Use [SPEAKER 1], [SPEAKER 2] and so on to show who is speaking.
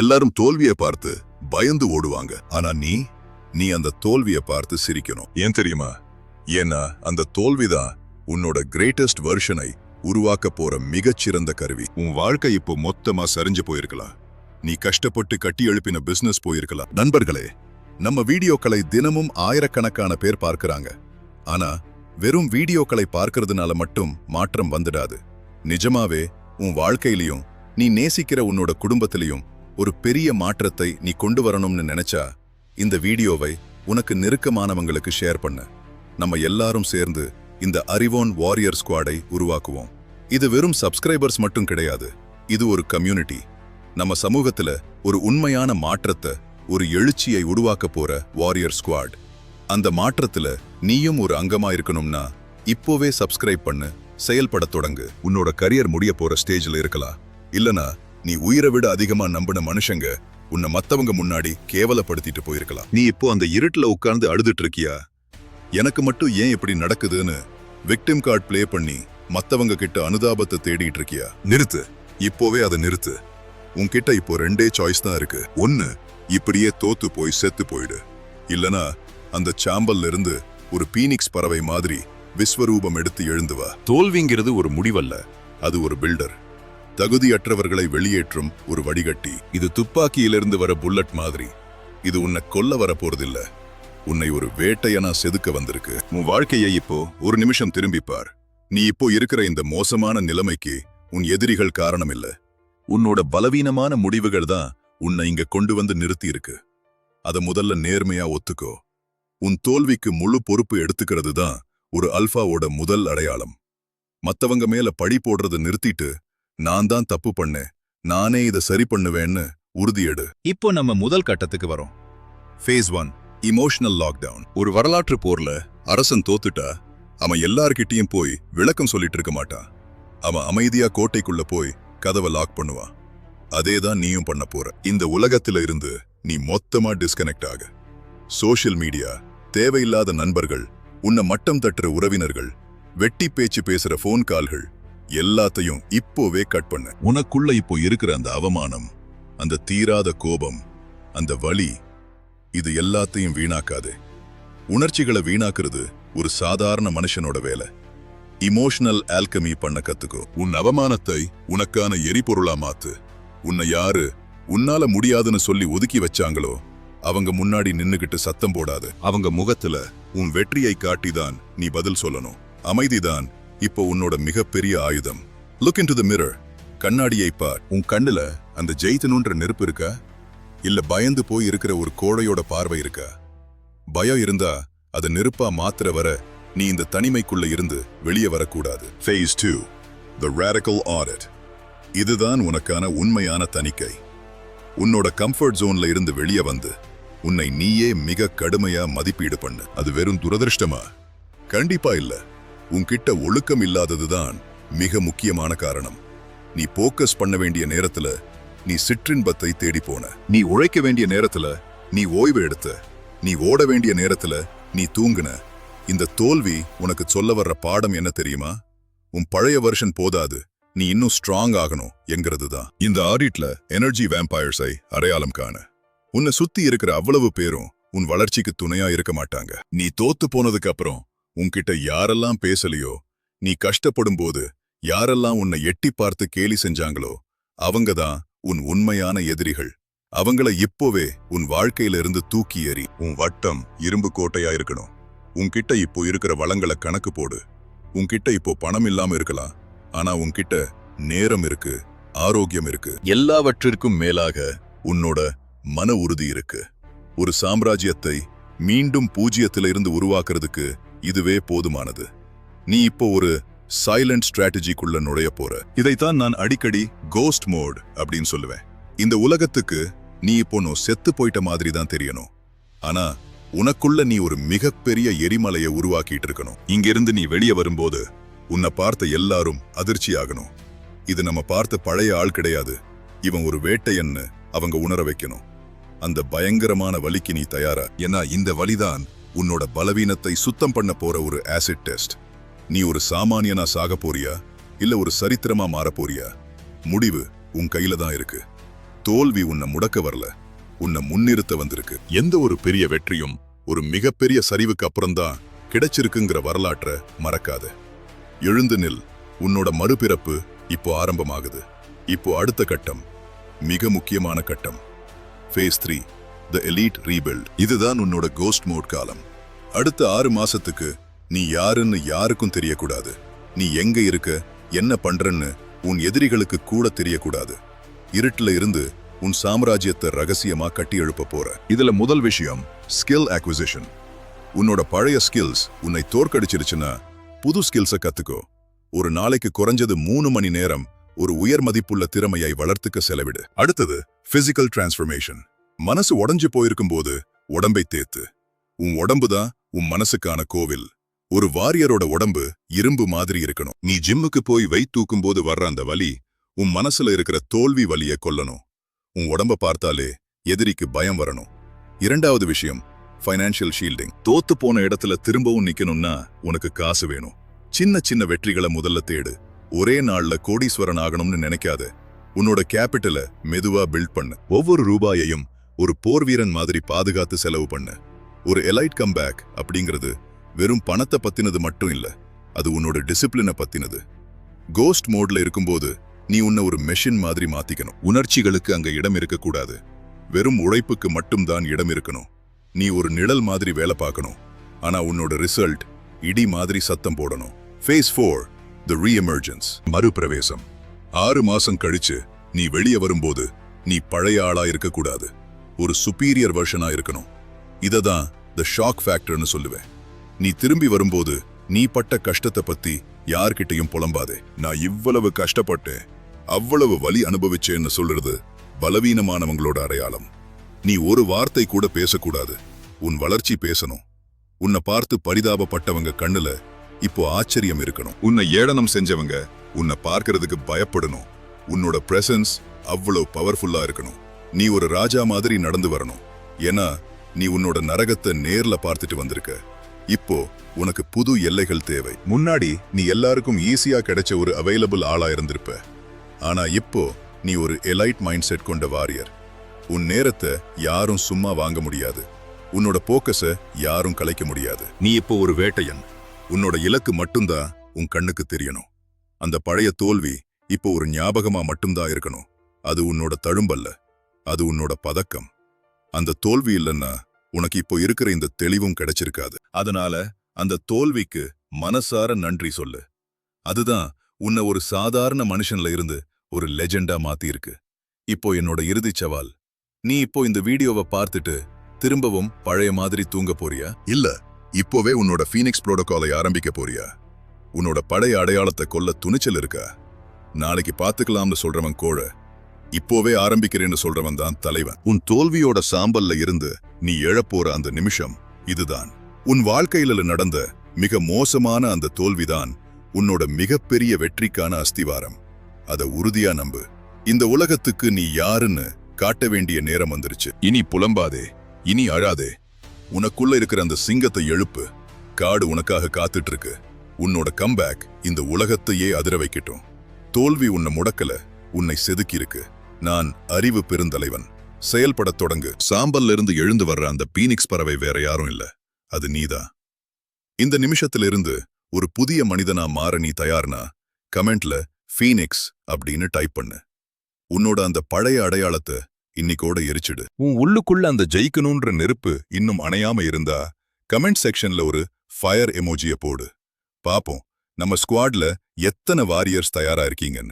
[SPEAKER 1] எல்லாரும் தோல்வியை பார்த்து பயந்து ஓடுவாங்க. ஆனா நீ அந்த தோல்வியை பார்த்து சிரிக்கணும். ஏன் தெரியுமா? ஏன்னா அந்த தோல்விதான் உன்னோட கிரேட்டஸ்ட் வெர்ஷனை உருவாக்க போற மிகச்சிறந்த கருவி. உன் வாழ்க்கை இப்போ மொத்தமா சரிஞ்சு போயிருக்கலாம். நீ கஷ்டப்பட்டு கட்டி எழுப்பின பிசினஸ் போயிருக்கலாம். நண்பர்களே, நம்ம வீடியோக்களை தினமும் ஆயிரக்கணக்கான பேர் பார்க்கறாங்க. ஆனா வெறும் வீடியோக்களை பார்க்கறதுனால மட்டும் மாற்றம் வந்துடாது. நிஜமாவே உன் வாழ்க்கையிலையும் நீ நேசிக்கிற உன்னோட குடும்பத்திலையும் ஒரு பெரிய மாற்றத்தை நீ கொண்டு வரணும்னு நினைச்சா இந்த வீடியோவை உனக்கு நெருக்கமானவங்களுக்கு ஷேர் பண்ண. நம்ம எல்லாரும் சேர்ந்து இந்த அறிவோன் வாரியர் ஸ்குவாடை உருவாக்குவோம். இது வெறும் சப்ஸ்கிரைபர்ஸ் மட்டும் கிடையாது. இது ஒரு கம்யூனிட்டி. நம்ம சமூகத்துல ஒரு உண்மையான மாற்றத்தை, ஒரு எழுச்சியை உருவாக்க போற வாரியர் ஸ்குவாட். அந்த மாற்றத்துல நீயும் ஒரு அங்கமா இருக்கணும்னா இப்போவே சப்ஸ்கிரைப் பண்ணு, செயல்பட தொடங்கு. உன்னோட கரியர் முடிய போற ஸ்டேஜ்ல இருக்கலாம். இல்லனா நீ உயிரை விட அதிகமா நம்பின மனுஷங்க உன்னை மத்தவங்க முன்னாடி கேவலப்படுத்திட்டு போயிருக்கலாம். நீ இப்போ அந்த இருட்டுல உட்கார்ந்து அழுதுட்டு இருக்கியா? எனக்கு மட்டும் ஏன் இப்படி நடக்குதுன்னு விக்டிம் கார்டு பிளே பண்ணி மத்தவங்க கிட்ட அனுதாபத்தை தேடிட்டு இருக்கியா? நிறுத்து, இப்போவே அதை நிறுத்து. உன்கிட்ட இப்போ ரெண்டே சாய்ஸ் தான் இருக்கு. ஒன்னு, இப்படியே தோத்து போய் செத்து போயிடு. இல்லனா அந்த சாம்பல்ல இருந்து ஒரு பீனிக்ஸ் பறவை மாதிரி விஸ்வரூபம் எடுத்து எழுந்து வா. தோல்விங்கிறது ஒரு முடிவல்ல, அது ஒரு பில்டர். தகுதியற்றவர்களை வெளியேற்றும் ஒரு வடிகட்டி. இது துப்பாக்கியிலிருந்து வர புல்லட் மாதிரி. இது உன்னை கொல்ல வர போறதில்ல, உன்னை ஒரு வேட்டையனா செதுக்க வந்திருக்கு. உன் வாழ்க்கையை இப்போ ஒரு நிமிஷம் திரும்பிப்பார். நீ இப்போ இருக்கிற இந்த மோசமான நிலைமைக்கு உன் எதிரிகள் காரணம் இல்ல. உன்னோட பலவீனமான முடிவுகள் தான் உன்னை இங்க கொண்டு வந்து நிறுத்தி இருக்கு. அத முதல்ல நேர்மையா ஒத்துக்கோ. உன் தோல்விக்கு முழு பொறுப்பு எடுத்துக்கிறது தான் ஒரு அல்பாவோட முதல் அடையாளம். மத்தவங்க மேல பழி போடுறத நிறுத்திட்டு நான் தான் தப்பு பண்ணேன், நானே இதை சரி பண்ணுவேன்னு உறுதியெடு. இப்போ நம்ம முதல் கட்டத்துக்கு வரோம். Phase 1, emotional lockdown. ஒரு வரலாற்று போர்ல அரசன் தோத்துட்டா அவன் எல்லார்கிட்டயும் போய் விளக்கம் சொல்லிட்டு இருக்க மாட்டான். அவன் அமைதியா கோட்டைக்குள்ள போய் கதவை லாக் பண்ணுவான். அதேதான் நீயும் பண்ண போற. இந்த உலகத்துல இருந்து நீ மொத்தமா டிஸ்கனெக்ட் ஆக. சோஷியல் மீடியா, தேவையில்லாத நண்பர்கள், உன்னை மட்டம் தட்டுற உறவினர்கள், வெட்டி பேச்சு பேசுற போன் கால்கள் எல்லாத்தையும் இப்போவே கட் பண்ண. உனக்குள்ள இப்போ இருக்கிற அந்த அவமானம், அந்த தீராத கோபம், அந்த வலி, இது எல்லாத்தையும் வீணாக்காது. உணர்ச்சிகளை வீணாக்குறது ஒரு சாதாரண மனுஷனோட வேலை. இமோஷனல் ஆல்கமி பண்ண கத்துக்கோ. உன் அவமானத்தை உனக்கான எரிபொருளா மாத்து. உன்னை யாரு உன்னால முடியாதுன்னு சொல்லி ஒதுக்கி வச்சாங்களோ அவங்க முன்னாடி நின்னுகிட்டு சத்தம் போடாது. அவங்க முகத்துல உன் வெற்றியை காட்டிதான் நீ பதில் சொல்லணும். அமைதிதான் இப்போ உன்னோட மிகப்பெரிய ஆயுதம். Look into the mirror. கண்ணாடியை பார். உன் கண்ணுல அந்த ஜெயித்தனுன்ற நெருப்பு இருக்கா? இல்ல பயந்து போய் இருக்கிற ஒரு கோழையோட பார்வை இருக்கா? பயம் இருந்தா அதை நெருப்பா மாத்திர வர நீ இந்த தனிமைக்குள்ள இருந்து வெளியே வரக்கூடாது. Phase 2, the radical audit. இதுதான் உனக்கான உண்மையான தணிக்கை. உன்னோட கம்ஃபர்ட் ஜோன்ல இருந்து வெளியே வந்து உன்னை நீயே மிக கடுமையா மதிப்பீடு பண்ணு. அது வெறும் துரதிருஷ்டமா? கண்டிப்பா இல்ல. உன்கிட்ட ஒழுக்கம் இல்லாததுதான் மிக முக்கியமான காரணம். நீ போக்கஸ் பண்ண வேண்டிய நேரத்துல நீ சிற்றின்பத்தை தேடி போன. நீ உழைக்க வேண்டிய நேரத்துல நீ ஓய்வு எடுத்த. நீ ஓட வேண்டிய நேரத்துல நீ தூங்குன. இந்த தோல்வி உனக்கு சொல்ல வர்ற பாடம் என்ன தெரியுமா? உன் பழைய வெர்ஷன் போதாது, நீ இன்னும் ஸ்ட்ராங் ஆகணும் என்கிறது தான். இந்த ஆடிட்ல எனர்ஜி வேம்பயர்ஸை அடையாளம் காண. உன்னை சுத்தி இருக்கிற அவ்வளவு பேரும் உன் வளர்ச்சிக்கு துணையா இருக்க மாட்டாங்க. நீ தோத்து போனதுக்கு அப்புறம் உன்கிட்ட யாரெல்லாம் பேசலையோ, நீ கஷ்டப்படும் போது யாரெல்லாம் உன்னை எட்டி பார்த்து கேலி செஞ்சாங்களோ அவங்க தான் உன் உண்மையான எதிரிகள். அவங்கள இப்போவே உன் வாழ்க்கையில இருந்து தூக்கி எறி. உன் வட்டம் இரும்பு கோட்டையா இருக்கணும். உன்கிட்ட இப்போ இருக்கிற வளங்களை கணக்கு போடு. உன்கிட்ட இப்போ பணம் இல்லாம இருக்கலாம், ஆனா உன்கிட்ட நேரம் இருக்கு, ஆரோக்கியம் இருக்கு. எல்லாவற்றிற்கும் மேலாக உன்னோட மன உறுதி இருக்கு. ஒரு சாம்ராஜ்யத்தை மீண்டும் பூஜ்ஜியத்திலிருந்து உருவாக்குறதுக்கு இதுவே போதுமானது. நீ இப்போ ஒரு சைலண்ட் ஸ்ட்ராட்டஜிக்குள்ள நுழைய போற. இதைத்தான் நான் அடிக்கடி கோஸ்ட் மோட் அப்படின்னு சொல்லுவேன். இந்த உலகத்துக்கு நீ இப்போ செத்து போயிட்ட மாதிரி தான் தெரியணும், ஆனா உனக்குள்ள நீ ஒரு மிகப்பெரிய எரிமலையை உருவாக்கிட்டு இருக்கணும். இங்கிருந்து நீ வெளியே வரும்போது உன்னை பார்த்த எல்லாரும் அதிர்ச்சி ஆகணும். இது நம்ம பார்த்த பழைய ஆள் கிடையாது, இவன் ஒரு வேட்டையன்னு அவங்க உணர வைக்கணும். அந்த பயங்கரமான வலிக்கு நீ தயாரா? ஏன்னா இந்த வலிதான் உன்னோட பலவீனத்தை சுத்தம் பண்ண போற ஒரு ஆசிட் டெஸ்ட். நீ ஒரு சாமானியனா சாக போறியா இல்ல ஒரு சரித்திரமா மாற போறியா? முடிவு உன் கையில தான் இருக்கு. தோல்வி உன்னை முடக்க வரல, உன்னை முன்னிறுத்த வந்திருக்கு. எந்த ஒரு பெரிய வெற்றியும் ஒரு மிகப்பெரிய சரிவுக்கு அப்புறம்தான் கிடைச்சிருக்குங்கிற வரலாற்றை மறக்காத. எழுந்து நில். உன்னோட மறுபிறப்பு இப்போ ஆரம்பமாகுது. இப்போ அடுத்த கட்டம், மிக முக்கியமான கட்டம், ஃபேஸ் 3, தி எலீட் ரீபில்ட். இதுதான் உன்னோட கோஸ்ட் மோட் காலம். அடுத்த 6 மாசத்துக்கு நீ யாருன்னு யாருக்கும் தெரியக்கூடாது. நீ எங்க இருக்க, என்ன பண்றன்னு உன் எதிரிகளுக்கு கூட தெரியக்கூடாது. இருட்டுல இருந்து உன் சாம்ராஜ்யத்தை ரகசியமா கட்டி எழுப்ப போற. இதுல முதல் விஷயம் ஸ்கில் அக்விசிஷன். உன்னோட பழைய ஸ்கில்ஸ் உன்னை தோற்கடிச்சிருச்சுன்னா புது ஸ்கில்ஸை கத்துக்கோ. ஒரு நாளைக்கு குறைஞ்சது 3 மணி நேரம் ஒரு உயர் மதிப்புள்ள திறமையை வளர்த்துக்க செலவிடு. அடுத்தது பிசிக்கல் டிரான்ஸ்ஃபர்மேஷன். மனசு உடைஞ்சு போயிருக்கும் போது உடம்பை தேத்து. உன் உடம்பு தான் உன் மனசுக்கான கோவில். ஒரு வாரியரோட உடம்பு இரும்பு மாதிரி இருக்கணும். நீ ஜிம்முக்கு போய் வெயிட் தூக்கும் போது வர்ற அந்த வலி உன் மனசுல இருக்கிற தோல்வி வலியை கொல்லணும். உன் உடம்ப பார்த்தாலே எதிரிக்கு பயம் வரணும். இரண்டாவது விஷயம் ஃபைனான்சியல் ஷீல்டிங். தோத்து போன இடத்துல திரும்பவும் நிக்கணும்னா உனக்கு காசு வேணும். சின்ன சின்ன வெற்றிகளை முதல்ல தேடு. ஒரே நாள்ல கோடீஸ்வரன் ஆகணும்னு நினைக்காத. உன்னோட கேபிட்டல மெதுவா பில்ட் பண்ணு. ஒவ்வொரு ரூபாயையும் ஒரு போர் வீரன் மாதிரி பாதுகாத்து செலவு பண்ணு. ஒரு எலைட் கம்பேக் அப்படிங்கிறது வெறும் பணத்தை பத்தினது மட்டும் இல்ல, அது உன்னோட டிசிப்ளினை பத்தினது. கோஸ்ட் மோட்ல இருக்கும்போது நீ உன்னை ஒரு மெஷின் மாதிரி மாத்திக்கணும். உணர்ச்சிகளுக்கு அங்க இடம் இருக்கக்கூடாது. வெறும் உழைப்புக்கு மட்டும்தான் இடம் இருக்கணும். நீ ஒரு நிழல் மாதிரி வேலை பார்க்கணும், ஆனா உன்னோட ரிசல்ட் இடி மாதிரி சத்தம் போடணும். ஃபேஸ் 4, தி ரீஎமர்ஜென்ஸ், மறுபிரவேசம். 6 மாசம் கழிச்சு நீ வெளியே வரும்போது நீ பழைய ஆளா இருக்கக்கூடாது, ஒரு சுப்பீரியர் வெர்ஷனா இருக்கணும். இததான் தி ஷாக் ஃபேக்டர்னு சொல்லுவேன். நீ திரும்பி வரும்போது நீ பட்ட கஷ்டத்தை பத்தி யார்கிட்டையும் புலம்பாதே. நான் இவ்வளவு கஷ்டப்பட்டேன், அவ்வளவு வலி அனுபவிச்சேன்னு சொல்றது பலவீனமானவங்களோட அடையாளம். நீ ஒரு வார்த்தை கூட பேசக்கூடாது, உன் வளர்ச்சி பேசணும். உன்னை பார்த்து பரிதாபப்பட்டவங்க கண்ணுல இப்போ ஆச்சரியம் இருக்கணும். உன்னை ஏளனம் செஞ்சவங்க உன்னை பார்க்கறதுக்கு பயப்படணும். உன்னோட பிரசன்ஸ் அவ்வளவு பவர்ஃபுல்லா இருக்கணும். நீ ஒரு ராஜா மாதிரி நடந்து வரணும். ஏன்னா நீ உன்னோட நரகத்தை நேர்ல பார்த்துட்டு வந்திருக்க. இப்போ உனக்கு புது எல்லைகள் தேவை. முன்னாடி நீ எல்லாருக்கும் ஈஸியா கிடைச்ச ஒரு அவைலபிள் ஆளா இருந்திருப்ப. ஆனா இப்போ நீ ஒரு எலைட் மைண்ட் செட் கொண்ட வாரியர். உன் நேரத்தை யாரும் சும்மா வாங்க முடியாது. உன்னோட போக்கஸை யாரும் கலைக்க முடியாது. நீ இப்போ ஒரு வேட்டையன். உன்னோட இலக்கு மட்டும்தான் உன் கண்ணுக்கு தெரியணும். அந்த பழைய தோல்வி இப்போ ஒரு ஞாபகமா மட்டும்தான் இருக்கணும். அது உன்னோட தழும்பல்ல, அது உன்னோட பதக்கம். அந்த தோல்வி இல்லைன்னா உனக்கு இப்போ இருக்கிற இந்த தெளிவும் கிடைச்சிருக்காது. அதனால அந்த தோல்விக்கு மனசார நன்றி சொல்லு. அதுதான் உன்னை ஒரு சாதாரண மனுஷன்ல இருந்து ஒரு லெஜெண்டா மாத்தி இருக்கு. இப்போ என்னோட இறுதிச் சவால், நீ இப்போ இந்த வீடியோவை பார்த்துட்டு திரும்பவும் பழைய மாதிரி தூங்க போறியா? இல்ல, இப்போவே உன்னோட ஃபீனிக்ஸ் புரோட்டோகாலை ஆரம்பிக்க போறியா? உன்னோட பழைய அடையாளத்தை கொல்ல துணிச்சல் இருக்கா? நாளைக்கு பாத்துக்கலாம்னு சொல்றவன் கோழ, இப்போவே ஆரம்பிக்கிறேன்னு சொல்றவன் தான் தலைவன். உன் தோல்வியோட சாம்பல்ல இருந்து நீ எழப்போற அந்த நிமிஷம் இதுதான். உன் வாழ்க்கையில நடந்த மிக மோசமான அந்த தோல்விதான் உன்னோட மிகப்பெரிய வெற்றிக்கான அஸ்திவாரம். அத உறுதியா நம்பு. இந்த உலகத்துக்கு நீ யாருன்னு காட்ட வேண்டிய நேரம் வந்துருச்சு. இனி புலம்பாதே, இனி அழாதே. உனக்குள்ள இருக்கிற அந்த சிங்கத்தை எழுப்பு. காடு உனக்காக காத்துட்டு இருக்கு. உன்னோட கம்பேக் இந்த உலகத்தையே அதிர வைக்கட்டும். தோல்வி உன்னை முடக்கல, உன்னை செதுக்கி இருக்கு. நான் அறிவு பெருந்தலைவன். செயல்படத் தொடங்கு. சாம்பல்ல இருந்து எழுந்து வர்ற அந்த பீனிக்ஸ் பறவை வேற யாரும் இல்ல, அது நீதான். இந்த நிமிஷத்திலிருந்து ஒரு புதிய மனிதனா மாற நீ தயார்னா கமெண்ட்ல ஃபீனிக்ஸ் அப்படின்னு டைப் பண்ணு. உன்னோட அந்த பழைய அடையாளத்தை இன்னைக்கோட எரிச்சிடு. உன் உள்ளுக்குள்ள அந்த ஜெயிக்கணும்ன்ற நெருப்பு இன்னும் அணையாம இருந்தா கமெண்ட் செக்ஷன்ல ஒரு ஃபயர் எமோஜிய போடு. பாப்போம் நம்ம ஸ்குவாட்ல எத்தனை வாரியர்ஸ் தயாரா இருக்கீங்கன்னு.